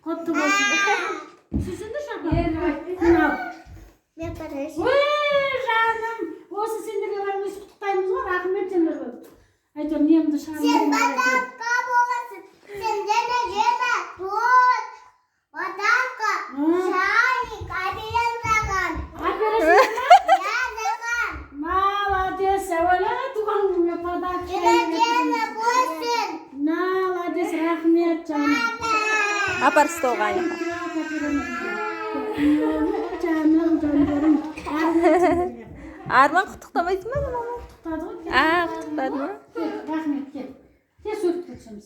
Құтты болсын. Сүйсіңдер шапа? Ой, жаным. Осы сендерге барып өз құттықтаймыз ғой. Рахмет сендерге. Әйтеуір немді шығарып. Сен бататқа боласың. Сен жена торт, бататқа, шайник, операциялаған. Операциялаған. Молодец. Өлі туған күнге подарок. Жена болсын. Молодец, рахмет жаным. Апар столға айға. Арман құттықтамайсың ба? Құттықтады ғой. Құттықтады ма? Рахмет, кел. Тез өтіп кетшіміз.